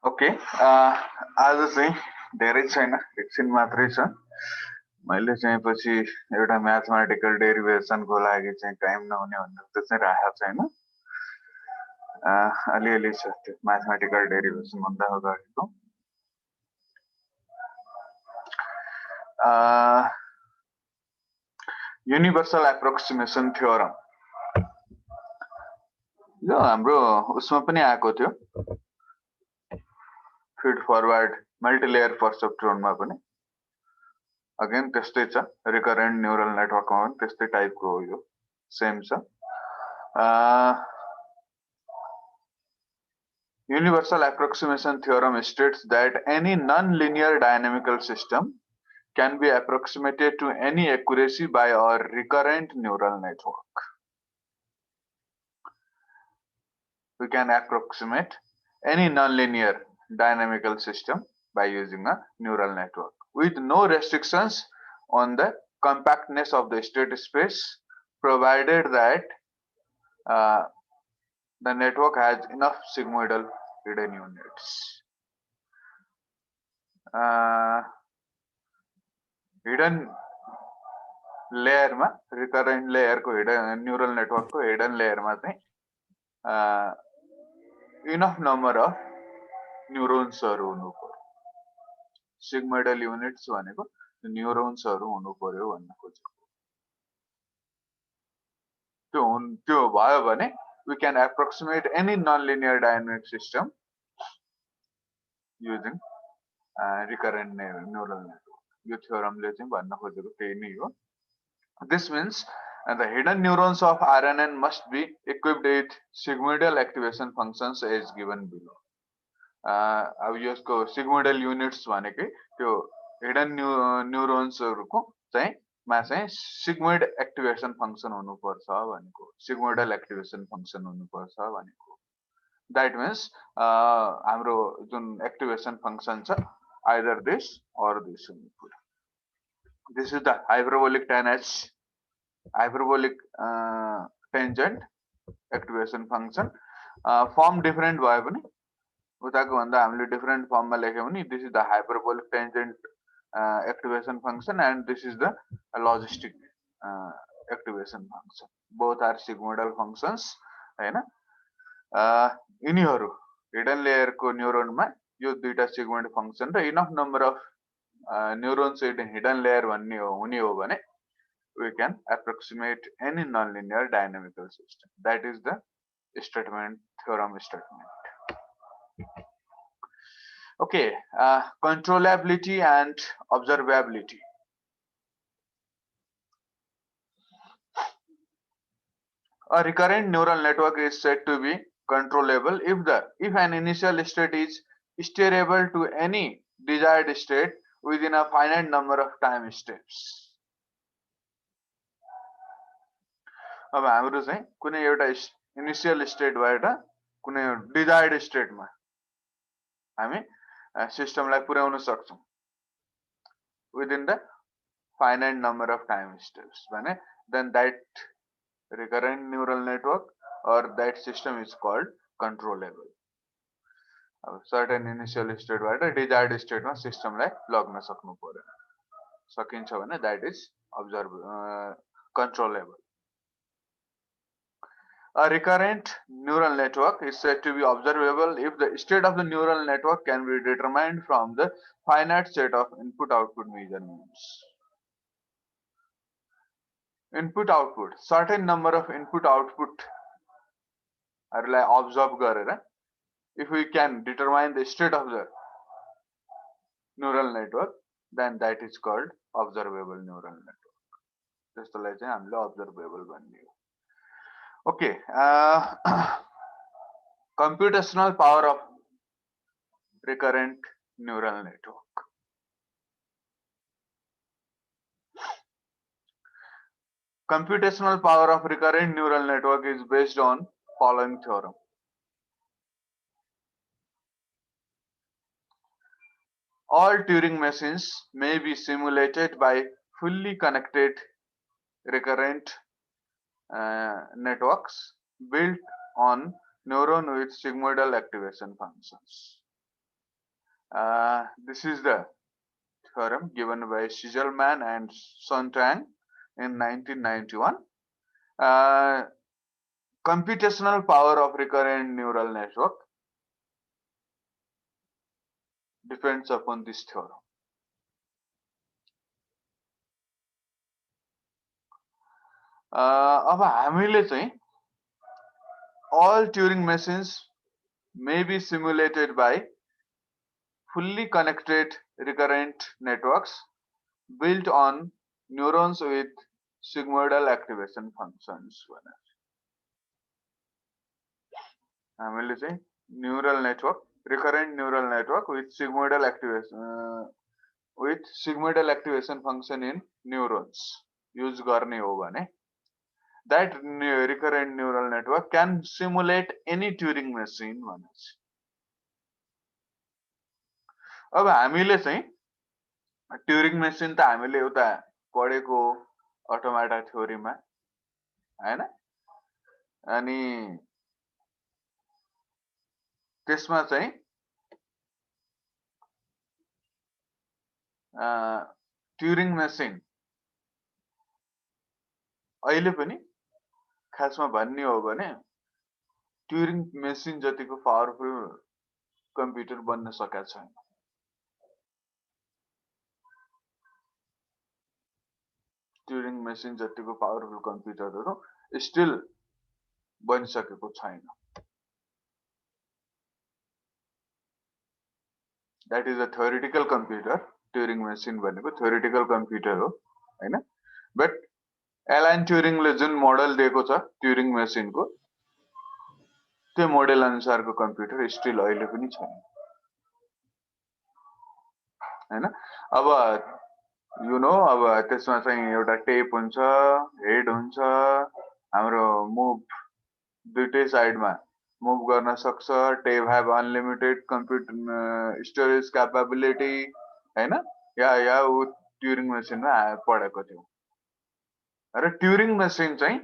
Okay, आज चाहिँ धेरै छैन, एकछिन मात्रै छ। मैले चाहिँ पछि एउटा म्याथमेटिकल डेरिभेसनको लागि चाहिँ टाइम नहुने भनेर त्यो चाहिँ राखेको छैन। अलिअलि छ त्यो म्याथमेटिकल डेरिभेसन भन्दा अगाडिको। युनिभर्सल एप्रोक्सिमेसन थ्योरम यो हाम्रो उसमा पनि आएको थियो, फिड फरवर्ड मल्टिलेयर पर्सेप्ट्रोनमा पनि। अगेन त्यस्तै छ, रिकरेन्ट न्यूरल नेटवर्कमा पनि त्यस्तै टाइपको हो, यो सेम छ। Universal approximation theorem states that any non-linear dynamical system can be approximated to any accuracy by a recurrent neural network. We can approximate any non-linear dynamical system by using a neural network with no restrictions on the compactness of the state space, provided that the network has enough sigmoidal hidden units. Hidden layer ma, recurrent layer ko hidden neural network ko hidden layer ma चाहिँ enough number of neurons हरु हुनु पर्यो। sigmoidal units भनेको neurons हरु हुनु पर्यो भन्न खोजेको। त्यो भयो भने we can approximate any non-linear dynamic system using recurrent neural network. यो theoremले चाहिँ भन्न खोजेको त्यही नै हो। This means the hidden neurons of RNN must be equipped with sigmoidal activation functions as given below. अब यसको sigmoidal units भनेकै त्यो hidden neurons हरुको चाहिँ मा चाहिँ sigmoid activation function हुनुपर्छ भनेको, sigmoidal activation function हुनुपर्छ भनेको। That means हाम्रो जुन activation function छ either this or this हुनु पर्यो। This is the hyperbolic tanh hyperbolic tangent activation function. Form different भयो भने उताको भन्दा हामीले different form मा लेख्यौ भने this is the hyperbolic tangent activation function and this is the logistic activation function. Both are sigmoidal functions हैन। यिनीहरु hidden layer को neuron मा यो दुईटा sigmoid function र enough number of neurons hidden layer भन्ने हुने हो भने we can approximate any non-linear dynamical system. That is the statement, theorem statement. Okay, controllability and observability. A recurrent neural network is said to be controllable if an initial state is steerable to any desired state within a finite number of time steps. अब हाम्रो चाहिँ कुनै एउटा initial स्टेटबाट कुनै desired स्टेटमा हामी सिस्टमलाई पुर्याउन सक्छौं within the finite number of time steps भने then that recurrent neural network or that system is called controllable. अब certain initial state बाट desired state मा सिस्टम लाई लग्न सक्नु पर्यो सकिन्छ भने that is controllable. A recurrent neural network is said to be observable if the state of the neural network can be determined from the finite set of input-output measurements. Input-output, certain number of input-output हरूलाई observe गरेर if we can determine the state of the neural network, then that is called observable neural network. त्यसलाई चाहिँ हामीले observable भन्ने हो. Okay, computational power of recurrent neural network. Computational power of recurrent neural network is based on following theorem. All Turing machines may be simulated by fully connected recurrent networks built on neuron with sigmoidal activation functions. This is the theorem given by Siegelman and Sontag in 1991. Computational power of recurrent neural network depends upon this theorem. अब हामीले चाहिँ all Turing machines may be simulated by fully connected recurrent networks built on neurons with sigmoidal activation functions. हामीले चाहिँ neural network, recurrent neural network with sigmoidal activation function in neurons use गर्ने हो भने that recurrent neural network can simulate any Turing machine भनेछ. अब हामीले चाहिँ Turing machine त हामीले एउटा पढेको अटोमाटा थ्योरीमा हैन, अनि त्यसमा चाहिँ ट्युरिङ मेसिन अहिले पनि खासमा भन्ने हो भने ट्युरिङ मेसिन जतिको पावरफुल कम्प्युटर बन्न सकेको छैन. ट्युरिङ मेसिन जतिको पावरफुल कम्प्युटरहरु स्टिल बनिसकेको छैन. That is a theoretical computer. Turing machine भनेको theoretical computer हो हैन, but एलन ट्युरिङले जुन मोडल दिएको छ ट्युरिङ मेसिनको त्यो मोडल अनुसारको कम्प्युटर स्टिल अहिले पनि छैन हैन. अब यु नो अब त्यसमा चाहिँ एउटा टेप हुन्छ, हेड हुन्छ, हाम्रो मुभ दुईटै साइडमा मुभ गर्न सक्छ, tape have unlimited computer storage capability हैन, या उ ट्युरिङ मेसिनमा पढेको थियो. र ट्युरिङ मेसिन चाहिँ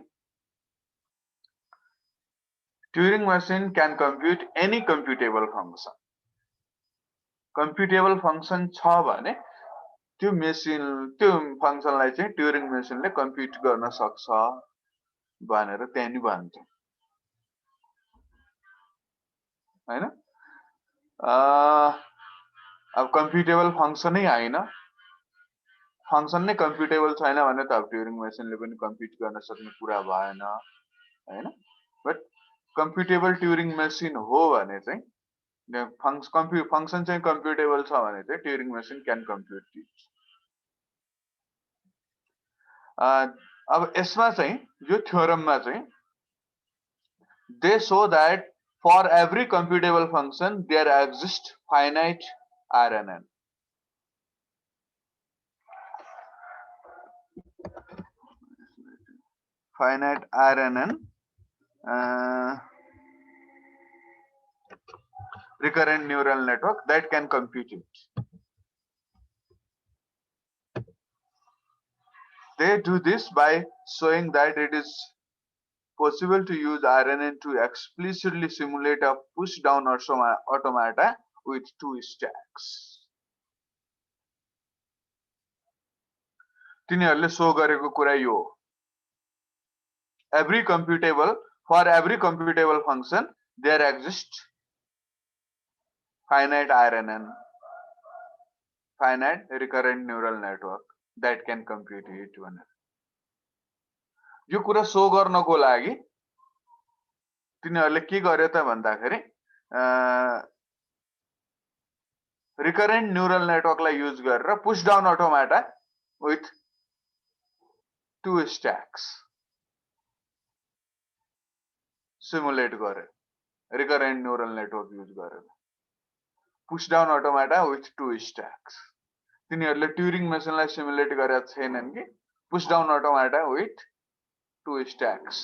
Turing machine can कम्प्युट any computable function. Computable function छ भने त्यो मेसिन त्यो फंक्सनलाई चाहिँ ट्युरिङ मेसिनले कम्प्युट गर्न सक्छ भनेर त्यही नि भन्छ हैन. अब कम्प्युटेबल फंक्सनै हैन, फंक्सन नै कम्प्युटेबल छैन भने त अब ट्युरिङ मेसिनले पनि कम्प्युट गर्न सक्ने कुरा भएन हैन. बट कम्प्युटेबल ट्युरिङ मेसिन हो भने चाहिँ फंक्सन चाहिँ कम्प्युटेबल छ भने चाहिँ Turing machine can compute it. अब यसमा चाहिँ यो थ्योरममा चाहिँ they show that for every computable function there exist finite RNN. finite RNN recurrent neural network that can compute it. They do this by showing that it is possible to use RNN to explicitly simulate a push-down automata with 2 stacks. तिनीहरूले show गरेको कुरा यो हो. For every computable function, there exists finite RNN, finite recurrent neural network that can compute it. यो कुरा show गर्नको लागि तिनीहरूले के गर्यो त भन्दाखेरि recurrent neural network लाई युज गरेर push down automata with 2 stacks simulate गरे. recurrent neural network use गरेर push down automata with 2 stacks. तिनीहरूले ट्युरिङ मेसिनलाई सिमुलेट गरेका छैनन् कि push down automata with 2 stacks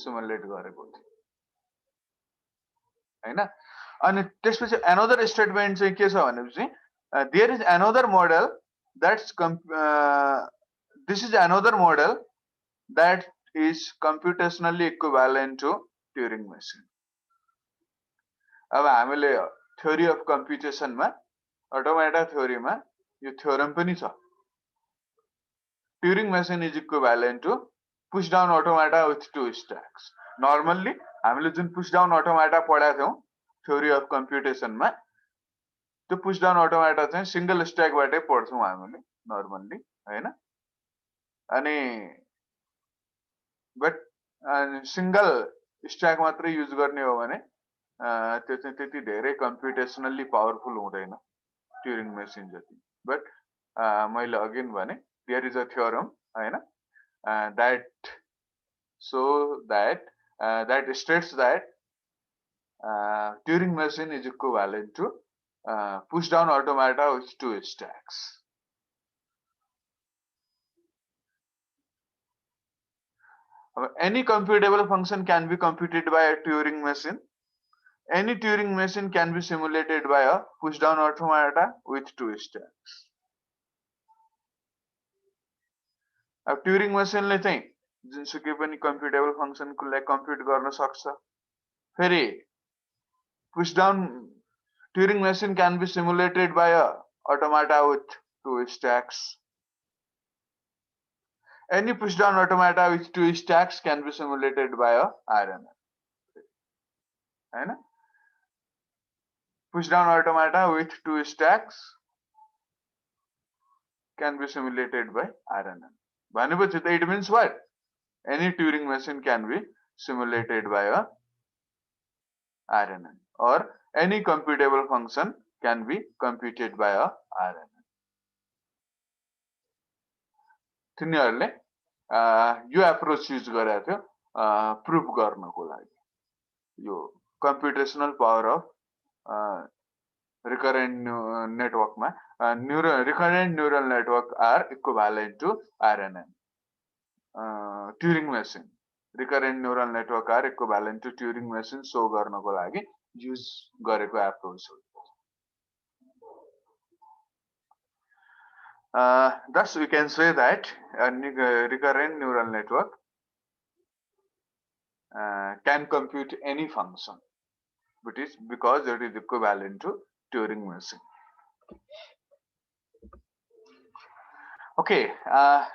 simulate गरेको थियो हैन. अनि त्यसपछि another statement चाहिँ के छ भनेपछि there is another model that's this is another model that is computationally equivalent to Turing machine. अब हामीले theory of computation मा automata theory मा यो theorem पनि छ. Turing machine is equivalent to push down automata with 2 stacks. Normally हामीले जुन push down automata पढाएको थियौं theory of computation मा त्यो push down automata चाहिँ single stack बाटै पढ्छौं हामीले normally हैन. अनि but single stack मात्र युज गर्ने हो भने त्यो चाहिँ त्यति धेरै computationally powerful हुँदैन Turing machine जति. But मैले अगेन भने there is a theorem हैन that so that that states that Turing machine is equivalent to push down automata with 2 stacks. Any computable function can be computed by a Turing machine. Any Turing machine can be simulated by a push down automata with 2 stacks. अब Turing machine ले चाहिँ जुनसुकै पनि computable function को लागि compute गर्न सक्छ. फेरि push down Turing machine can be simulated by a automata with 2 stacks. Any push down automata with 2 stacks can be simulated by a RNN. हैन. Push down automata with 2 stacks can be simulated by RNN. भनेपछि it means what? Any Turing machine can be simulated by a RNN, or any computable function can be computed by a RNN. तिनीहरूले यो approach use गरेको थियो proof गर्नको लागि. यो computational power of recurrent network मा recurrent neural network are equivalent to RNN. Turing machine recurrent neural network are equivalent to Turing machine show गर्नको लागि युज गरेको अप्रोच हो. Thus we can say that a recurrent neural network can compute any function, but it's because it is equivalent to Turing machine. Okay,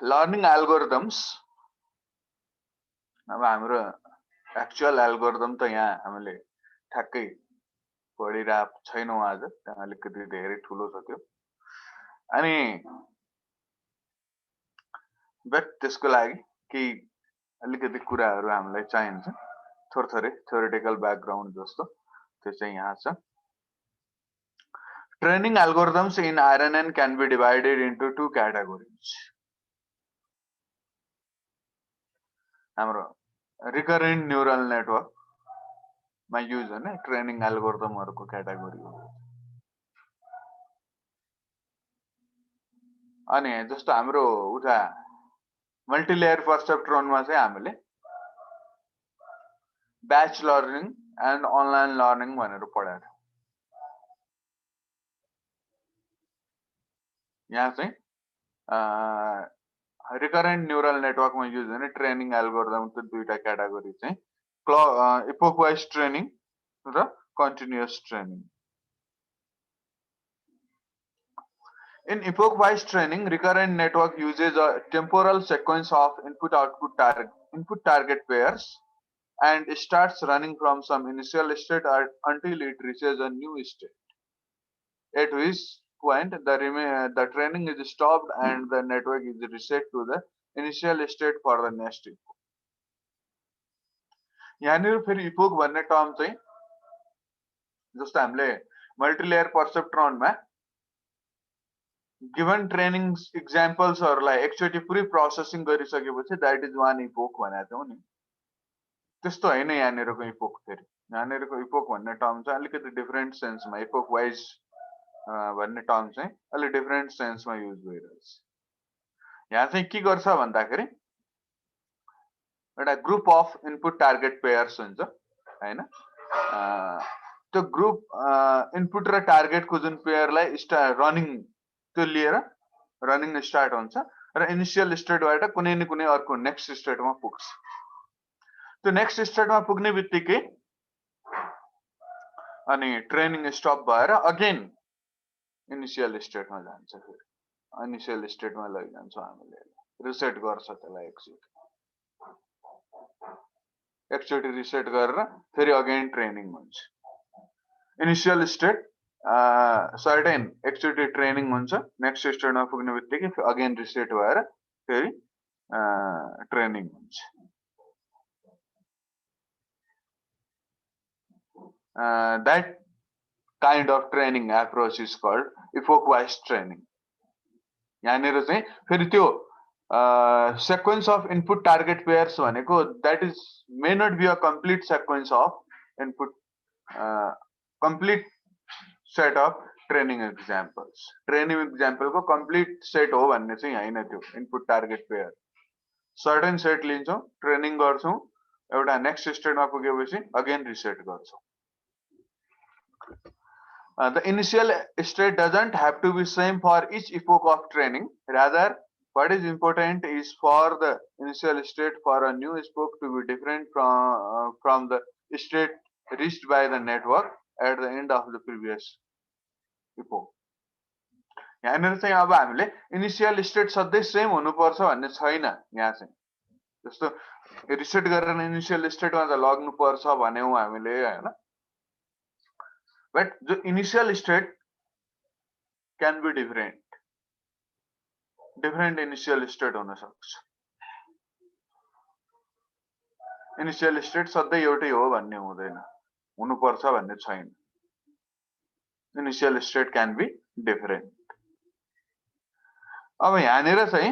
learning algorithms. अब हाम्रो actual algorithm त यहाँ हामीले ठ्याक्कै पढिरहेको छैनौं आज, अलिकति धेरै ठुलो छ त्यो. अनि बट त्यसको लागि केही अलिकति कुराहरू हामीलाई चाहिन्छ. थोरै थ्योरेटिकल ब्याकग्राउन्ड जस्तो त्यो चाहिँ यहाँ छ. Training algorithms in RNN can be divided into 2 categories. हाम्रो recurrent neural network मा युज गर्ने ट्रेनिङ एल्गोरिदमहरुको क्याटेगोरी हो. अनि जस्तो हाम्रो उता मल्टिलेयर पर्सेप्ट्रोन मा चाहिँ हामीले batch learning and online learning भनेर पढाएको थियो। यहाँ चाहिँ रिकरेन्ट न्यूरल नेटवर्कमा युज हुने ट्रेनिङ एल्गोरिदमको दुईटा क्याटेगोरी चाहिँ इपोक वाइज ट्रेनिङ र continuous training. In epoch-wise training, recurrent network uses a temporal sequence of input-output input target pairs and starts running from some initial state until it reaches a new state. At which point the training is stopped and the network is reset to the initial state for the next epoch. यहाँनिर फेरि epoch भन्ने term चाहिँ जस्तो हामीले multilayer पर्सेप्ट्रोनमा given training एक्जाम्पल्सहरूलाई एकचोटि पुरै processing गरिसकेपछि that is one epoch भनेको थियौँ नि, त्यस्तो होइन यहाँनिरको इपोक। फेरि यहाँनिरको इपोक भन्ने टर्म चाहिँ अलिकति डिफरेन्ट सेन्समा, इपोक वाइज भन्ने टर्म चाहिँ अलिक डिफरेन्ट सेन्समा युज भइरहेछ। यहाँ चाहिँ के गर्छ भन्दाखेरि एउटा group of input target pairs हुन्छ हैन, त्यो ग्रुप इनपुट र टार्गेटको जुन पेयरलाई रनिङ त्यो लिएर रनिङ स्टार्ट हुन्छ र इनिशियल स्टेटबाट कुनै न कुनै अर्को नेक्स्ट स्टेटमा पुग्छ। त्यो नेक्स्ट स्टेटमा पुग्ने बित्तिकै अनि ट्रेनिङ स्टप भएर अगेन इनिशियल स्टेटमा जान्छ। फेरि इनिशियल स्टेटमा लैजान्छौँ हामीले, रिसेट गर्छ त्यसलाई एकचोटि रिसेट गरेर फेरि अगेन ट्रेनिङ हुन्छ। इनिशियल स्टेट सर्टेन एकचोटि ट्रेनिङ हुन्छ, नेक्स्ट स्टेटमा पुग्ने बित्तिकै अगेन रिसेट भएर फेरि ट्रेनिङ हुन्छ। That kind of training approach is called epoch wise training. यहाँनिर चाहिँ फेरि त्यो sequence of input target pairs भनेको that is may not be a complete sequence of input complete set of training examples. Training example को complete set हो भन्ने चाहिँ हैन त्यो input target pair। certain set लिन्छौँ, ट्रेनिङ गर्छौँ, एउटा नेक्स्ट स्टेटमा पुगेपछि अगेन रिसेट गर्छौँ। The initial state doesn't have to be same for each epoch of training. Rather, what is important is for the initial state for a new epoch to be different from the state reached by the network at the end of the previous epoch. यहाँनिर चाहिँ अब हामीले initial state सधैँ same हुनुपर्छ भन्ने छैन। यहाँ चाहिँ जस्तो रिसेट गरेर इनिशियल स्टेटमा त लग्नु पर्छ भन्यौँ हामीले हैन, बट जो initial state can be different initial state हुन सक्छ। इनिशियल स्टेट सधैँ एउटै हो भन्ने हुँदैन, हुनुपर्छ भन्ने छैन। Initial state can be different. अब यहाँनिर चाहिँ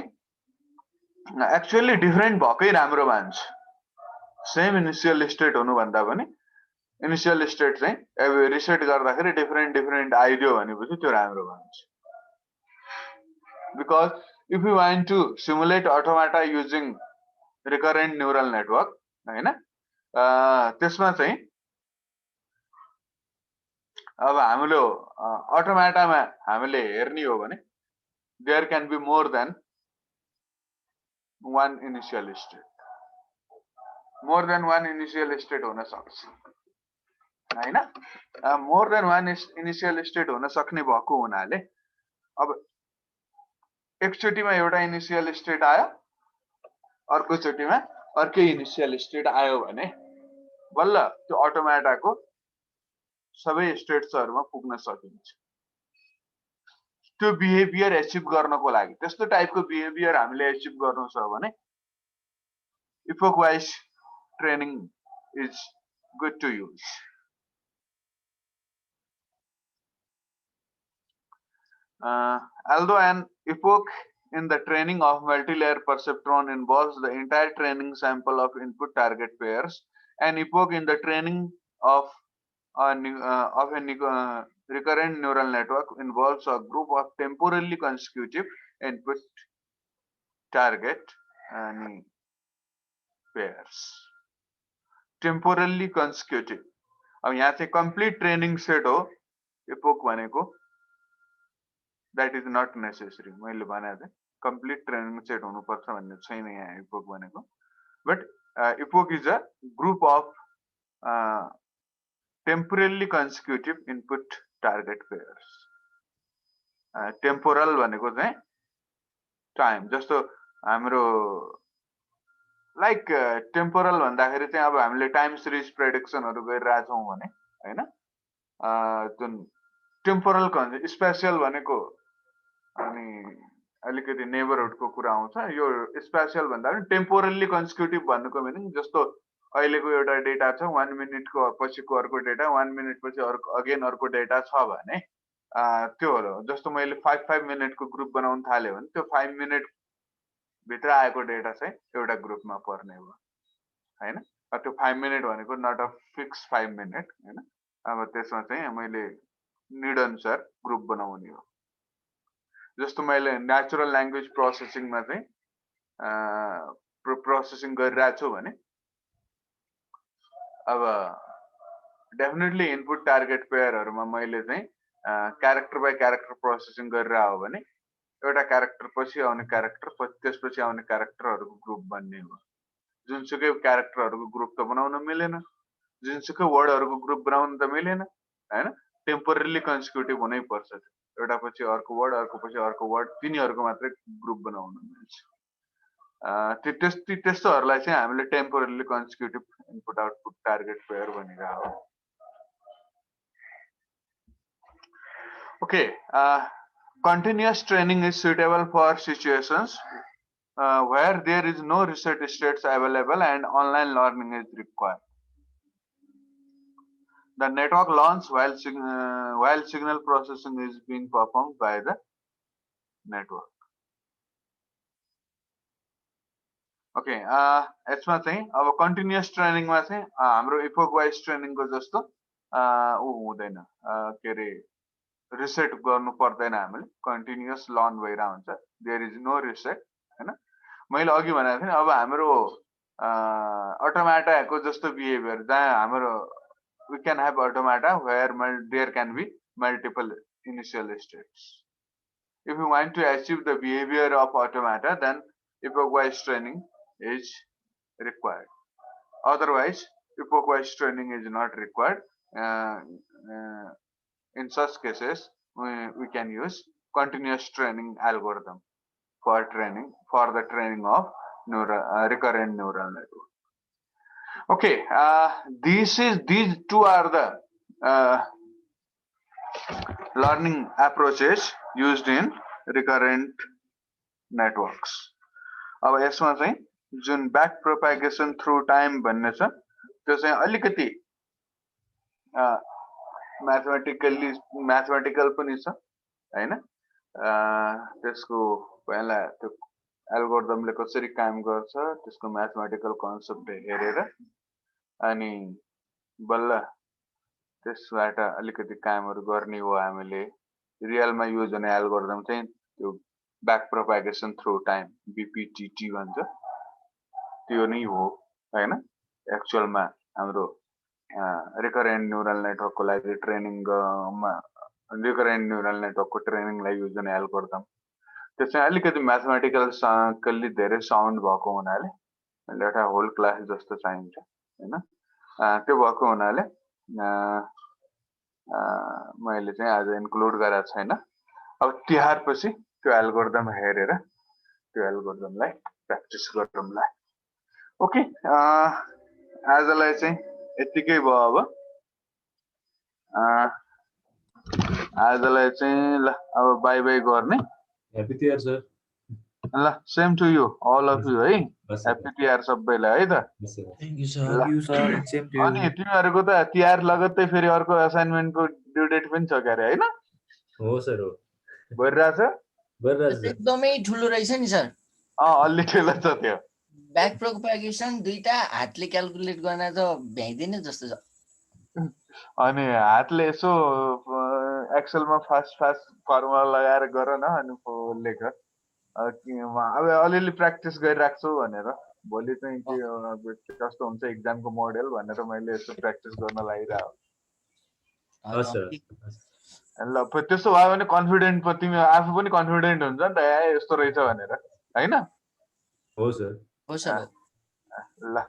एक्चुअली डिफरेन्ट भएकै राम्रो मान्छ, सेम इनिशियल स्टेट हुनुभन्दा पनि इनिशियल स्टेट चाहिँ रिसेट गर्दाखेरि डिफरेन्ट आइदियो भनेपछि त्यो राम्रो मान्छ। Because if you want to simulate automata using recurrent neural network हैन, त्यसमा चाहिँ अब हामीले अटोमाटामा हामीले हेर्ने हो भने there can be more than one initial state, more than one initial state हुन सक्छ हैन। More than one initial state हुन सक्ने भएको हुनाले अब एकचोटिमा एउटा इनिशियल स्टेट आयो, अर्को चोटिमा अर्कै इनिशियल स्टेट आयो भने बल्ल त्यो अटोमाटाको सबै स्टेट्सहरुमा पुग्न सकिन्छ। त्यो बिहेभियर एचिभ गर्नको लागि, त्यस्तो टाइपको बिहेभियर हामीले एचिभ गर्नु छ भने epoch wise training is good to use. Although an epoch in the training of multi-layer perceptron involves the entire training sample of input target pairs, an epoch in the training of a recurrent neural network involves a group of temporally consecutive input target pairs. Temporally consecutive. अब यहाँ चाहिँ complete training set हो epoch भनेको, that is not necessary. मैले भने चाहिँ complete training set हुनुपर्छ भन्ने छैन यहाँ इपोक भनेको, but epoch is a group of temporally consecutive input target pairs. Temporal भनेको चाहिँ टाइम, जस्तो हाम्रो लाइक टेम्पोरल भन्दाखेरि चाहिँ अब हामीले टाइम सिरिज प्रेडिक्सनहरू गरिरहेछौँ भने होइन, जुन टेम्पोरल भन्छ स्पेसियल भनेको अनि अलिकति नेबरहुडको कुरा आउँछ। यो स्पेसियल भन्दा पनि टेम्पोरली कन्सिक्युटिभ भन्नुको मिनिङ जस्तो अहिलेको एउटा डेटा छ, 1 मिनटको पछिको अर्को डेटा, 1 मिनट पछि अर्को अगेन अर्को डेटा छ भने त्यो हो। जस्तो मैले 5 मिनटको ग्रुप बनाउन थाल्यो भने त्यो 5 मिनट भित्र आएको डेटा चाहिँ एउटा ग्रुपमा पर्ने हो हैन। त्यो 5 मिनट भनेको नट अ फिक्स 5 मिनट हैन। अब त्यसमा चाहिँ मैले निड अनुसार ग्रुप बनाउने हो। जस्तो मैले नेचुरल ल्याङ्ग्वेज प्रोसेसिङमा चाहिँ प्रोसेसिङ गरिरहेको छु भने अब डेफिनेटली इनपुट टार्गेट पेयरहरुमा मैले चाहिँ क्यारेक्टर बाइ क्यारेक्टर प्रोसेसिङ गरिरहेको हो भने एउटा क्यारेक्टर पछि आउने क्यारेक्टर त्यसपछि आउने क्यारेक्टरहरुको ग्रुप बन्ने हो। जुनसुकै क्यारेक्टरहरुको ग्रुप त बनाउन मिलेन, जुनसुकै वर्डहरुको ग्रुप बनाउन त मिलेन हैन। टेम्पोरली कन्सिक्युटिभ हुनै पर्छ। एउटा पछि अर्को वर्ड, अर्को पछि अर्को वर्ड, तिनीहरुको मात्रै ग्रुप बनाउन मिल्छ। त्यस्तोहरुलाई चाहिँ हामीले temporally consecutive input output target pair भनिरहेको हो। Okay, continuous training is suitable for situations where there is no research states available and online learning is required. The network launches while signal processing is being performed by the network. Okay, यसमा चाहिँ अब continuous training मा चाहिँ हाम्रो epoch wise training को जस्तो हुँदैन, के रे रिसेट गर्नु पर्दैन। हामीले कन्टिन्युअस लर्न भइरा हुन्छ, देयर इज नो रिसेट हैन। मैले अघि भनेको थिएँ अब हाम्रो अटोमाटाको जस्तो बिहेभियर जहाँ हाम्रो we can have automata where there can be multiple initial states. If you want to achieve the behaviour of automata then epoch wise training is required. Otherwise epoch wise training is not required. In such cases, we can use continuous training algorithm for the training of recurrent neural network. Okay, these two are the learning approaches used in recurrent networks. अब यसमा चाहिँ जुन back propagation through time भन्ने छ त्यो चाहिँ अलिकति mathematical पनि छ हैन। त्यसको पहिला त्यो एल्गोरिदमले कसरी काम गर्छ त्यसको म्याथमेटिकल कन्सेप्ट हेरेर अनि बल्ल त्यसबाट अलिकति कामहरु गर्ने हो। हामीले रियलमा युज हुने एल्गोरिदम चाहिँ त्यो बैक प्रोपागेसन थ्रू टाइम बीपीटीटी भन्छ, त्यो नै हो हैन। एक्चुअलमा हाम्रो रिकरेन्ट न्यूरल नेटवर्क को लागि ट्रेनिङमा रिकरेन्ट न्यूरल नेटवर्क को ट्रेनिङलाई युज हुने एल्गोरिदम त्यो चाहिँ अलिकति म्याथमेटिकली धेरै साउन्ड भएको हुनाले एउटा होल क्लास जस्तो चाहिन्छ हैन। त्यो भएको हुनाले मैले चाहिँ आज इन्क्लुड गरेको छैन। अब तिहार पछि त्यो एल्गोरिदम हेरेर त्यो एल्गोरिदमलाई प्र्याक्टिस गरौँला। ओके, आजलाई चाहिँ यतिकै भयो। अब आजलाई चाहिँ ल अब बाइ बाइ गर्ने। Happy Tihar sir. ल same to you all of you है। ह्यापी तिहार सबैलाई है त। Thank you sir. Same to you. अनि तिमीहरुको त तिहार लगत्तै फेरि अर्को असाइनमेन्टको ड्यु डेट पनि छ क्यारे हैन? हो सर, हो। भइरहेछ एकदमै ठुलो रहेछ नि सर। अलि ठुलो छ त्यो। ब्याक प्रोपागेसन दुईटा हातले क्याल्कुलेट गर्न त भ्याइदैन जस्तो छ। अनि हातले यसो एक्सेलमा फास्ट फर्मुला लगाएर गर न अनि लेख। अब अलिअलि प्र्याक्टिस गरिराख्छु भनेर भोलि चाहिँ के अब कस्तो हुन्छ इक्जामको मोडल भनेर मैले यसो प्र्याक्टिस गर्न लागिरहेको हस् सर ल त्यस्तो भयो भने कन्फिडेन्ट तिमी आफू पनि कन्फिडेन्ट हुन्छ नि त ए यस्तो रहेछ भनेर होइन हो सर हो सर ल